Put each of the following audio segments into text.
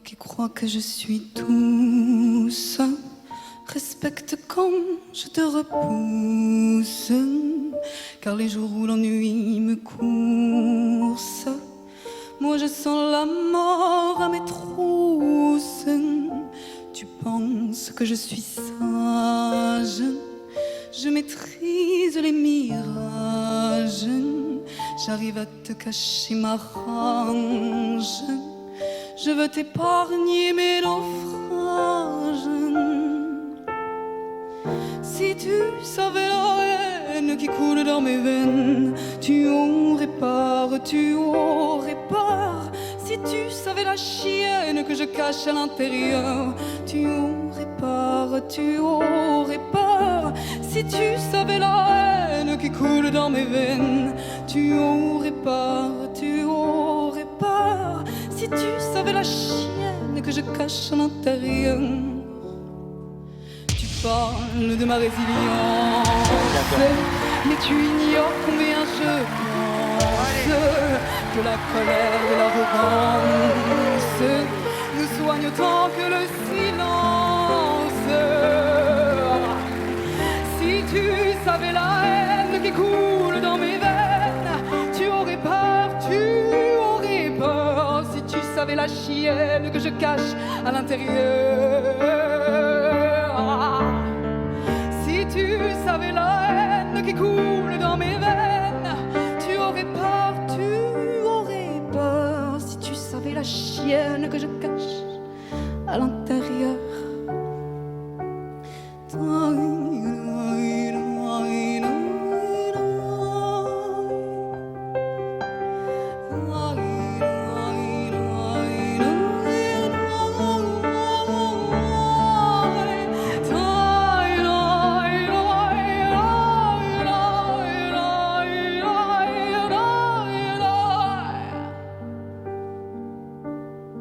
qui crois que je suis douce, respecte quand je te repousse, car les jours où l'ennui me course, moi je sens la mort à mes trousses. Tu penses que je suis sage, je maîtrise les mirages, j'arrive à te cacher ma rage, je veux t'épargner mes naufrages. Si tu savais la haine qui coule dans mes veines, tu aurais peur, tu aurais peur. Si tu savais la chienne que je cache à l'intérieur, tu aurais peur, tu aurais peur. Si tu savais la haine qui coule dans mes veines, tu aurais peur, tu aurais peur. Si tu savais la chienne que je cache à l'intérieur. Tu parles de ma résilience, mais tu ignores combien je pense que la colère et l'arrogance nous soignent autant que le silence. Si tu savais la haine qui coule dans mes veines, tu aurais peur, tu aurais peur. Si tu savais la chienne que je cache à l'intérieur. Si tu savais la haine qui coule dans mes veines, tu aurais peur, tu aurais peur. Si tu savais la chienne que je cache à l'intérieur.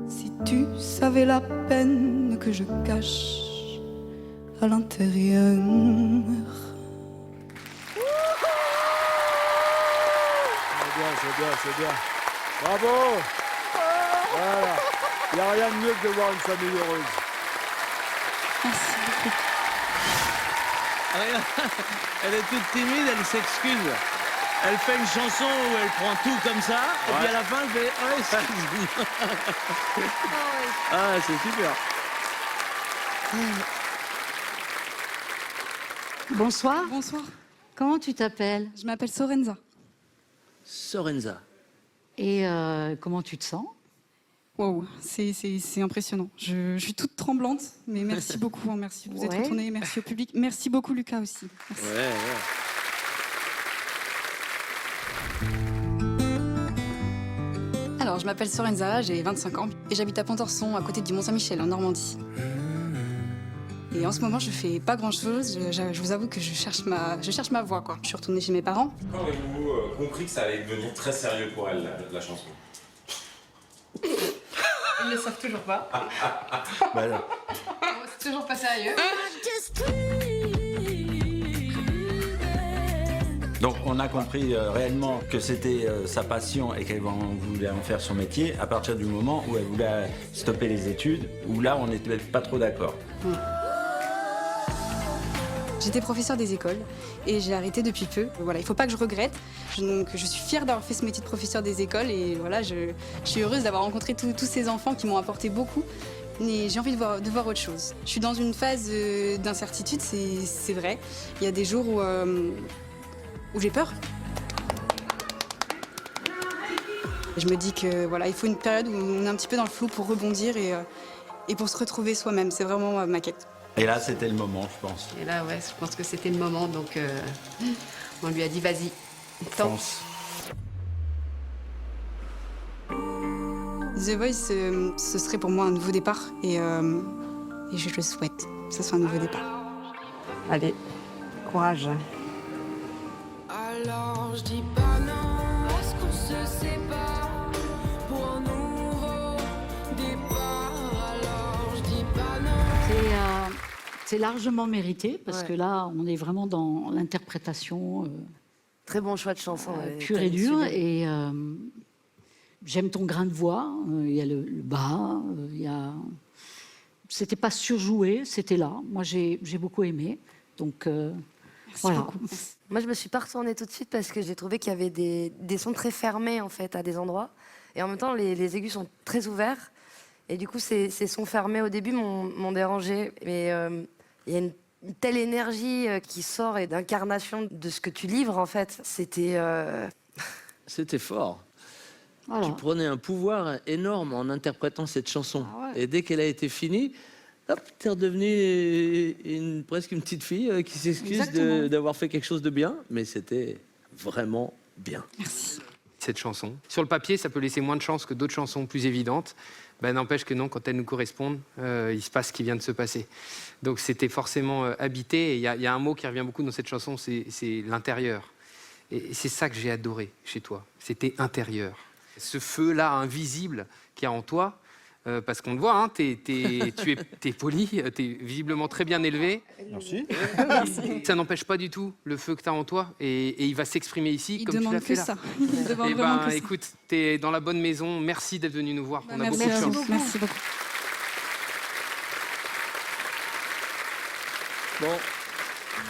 Si tu savais la peine que je cache à l'intérieur. C'est bien, c'est bien. Bravo! Voilà. Il n'y a rien de mieux que de voir une famille heureuse. Merci beaucoup. Elle est toute timide, elle s'excuse. Elle fait une chanson où elle prend tout comme ça, et puis à la fin, elle fait « Ouais, ça Ah, c'est super. Bonsoir. Bonsoir, Comment tu t'appelles? je m'appelle Sorenza. Sorenza. Et comment tu te sens? Wow, c'est impressionnant. Je suis toute tremblante, mais merci beaucoup. Hein, merci de vous être Ouais. retourné, merci au public. Merci beaucoup Lucas aussi. Merci. Ouais. Alors, je m'appelle Sorenza, j'ai 25 ans et j'habite à Pontorson, à côté du Mont-Saint-Michel, en Normandie. Et en ce moment, je fais pas grand-chose. Je vous avoue que je cherche ma voie, quoi. Je suis retournée chez mes parents. Quand avez-vous compris que ça allait devenir très sérieux pour elle, la chanson? Ils ne le savent toujours pas. C'est toujours pas sérieux. Donc on a compris réellement que c'était sa passion et qu'elle voulait en faire son métier à partir du moment où elle voulait stopper les études, où là on n'était pas trop d'accord. J'étais professeure des écoles et j'ai arrêté depuis peu. Voilà, il faut pas que je regrette. Donc je suis fière d'avoir fait ce métier de professeur des écoles et voilà, je suis heureuse d'avoir rencontré tous ces enfants qui m'ont apporté beaucoup. Mais j'ai envie de voir autre chose. Je suis dans une phase d'incertitude, c'est vrai. Il y a des jours où j'ai peur. Je me dis que voilà, il faut une période où on est un petit peu dans le flou pour rebondir et pour se retrouver soi-même. C'est vraiment ma quête. Et là c'était le moment, je pense. Et là, ouais, je pense que c'était le moment, donc on lui a dit vas-y, Fonce. The Voice, ce serait pour moi un nouveau départ et je le souhaite, que ce soit un nouveau départ. Allez, courage. Alors je dis pas non, est-ce qu'on se sépare pour un nouveau départ? Alors je dis pas non. C'est largement mérité, parce que là, on est vraiment dans l'interprétation Très bon choix de chanson. pure et dure. Et j'aime ton grain de voix, il y a le bas, il y a... C'était pas surjoué, c'était là. Moi, j'ai beaucoup aimé. Donc, voilà. Moi, je me suis pas retournée tout de suite parce que j'ai trouvé qu'il y avait des sons très fermés, en fait, à des endroits. Et en même temps, les aigus sont très ouverts. Et du coup, ces sons fermés, au début, m'ont dérangé. Mais il y a une telle énergie qui sort et d'incarnation de ce que tu livres, en fait. C'était... C'était fort. Voilà. Tu prenais un pouvoir énorme en interprétant cette chanson. Ah ouais. Et dès qu'elle a été finie, hop, t'es redevenue presque une petite fille qui s'excuse Exactement. d'avoir fait quelque chose de bien. Mais c'était vraiment bien. Cette chanson. Sur le papier, ça peut laisser moins de chance que d'autres chansons plus évidentes. Ben, n'empêche que non, quand elles nous correspondent, il se passe ce qui vient de se passer. Donc c'était forcément habité. Et il y a un mot qui revient beaucoup dans cette chanson, c'est l'intérieur. Et c'est ça que j'ai adoré chez toi. C'était intérieur. Ce feu-là invisible qu'il y a en toi, parce qu'on le voit, hein, t'es poli, t'es visiblement très bien élevé. Merci. Ça n'empêche pas du tout le feu que tu as en toi et il va s'exprimer ici Il comme tu l'as demande fait que là. ça. Il demande Eh vraiment ben, que ça. écoute, tu es dans la bonne maison. Merci d'être venu nous voir. On a Merci beaucoup de à chance. vous. Merci beaucoup. Bon.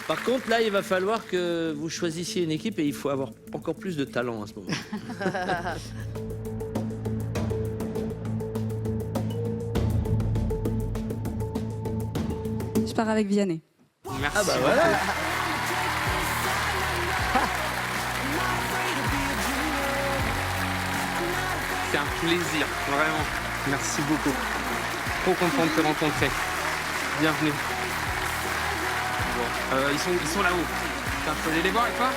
Par contre, là, il va falloir que vous choisissiez une équipe et il faut avoir encore plus de talent à ce moment. Je pars avec Vianney. Merci. Ah bah voilà. C'est un plaisir, vraiment. Merci beaucoup. Trop content de te rencontrer. Bienvenue. Bon, ils sont là-haut. Putain, je peux aller les voir avec toi?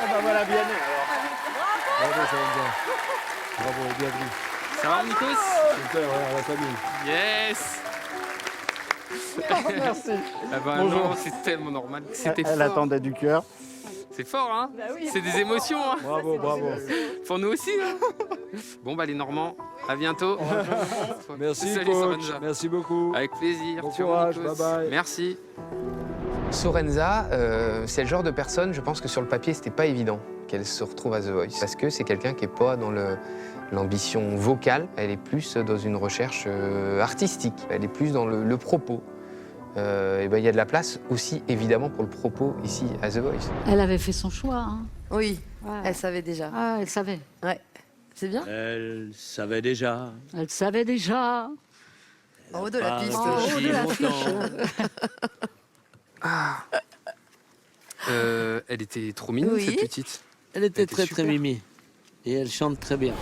Ah bah voilà, bien alors. Bravo, ça va bien. Bravo, bienvenue. Ça va, Nikos? Super, ouais, la famille. Yes. Merci. Ah bah Bonjour. non, c'est tellement normal. C'était Elle fort. attendait du cœur. C'est fort, hein? C'est des émotions, hein? Bravo, bravo. Pour nous aussi, hein? Bon, bah les Normands, à bientôt. Merci, Salut, coach. Sorenza. Merci beaucoup. Avec plaisir. Bon Ciao, courage, Nikos. bye bye. Merci. Sorenza, c'est le genre de personne, je pense que sur le papier, c'était pas évident qu'elle se retrouve à The Voice. Parce que c'est quelqu'un qui n'est pas dans l'ambition vocale, elle est plus dans une recherche artistique, elle est plus dans le propos. Et ben, il y a de la place aussi, évidemment, pour le propos ici à The Voice. Elle avait fait son choix. Hein. Oui, Ouais. elle savait déjà. Ah, elle savait. Ouais, c'est bien. Elle savait déjà. Elle savait déjà. En haut de la Pas piste. En haut réfléchi de la Elle était trop mignonne, Oui. cette petite. Elle était Elle était très super. très mimi. Et elle chante très bien.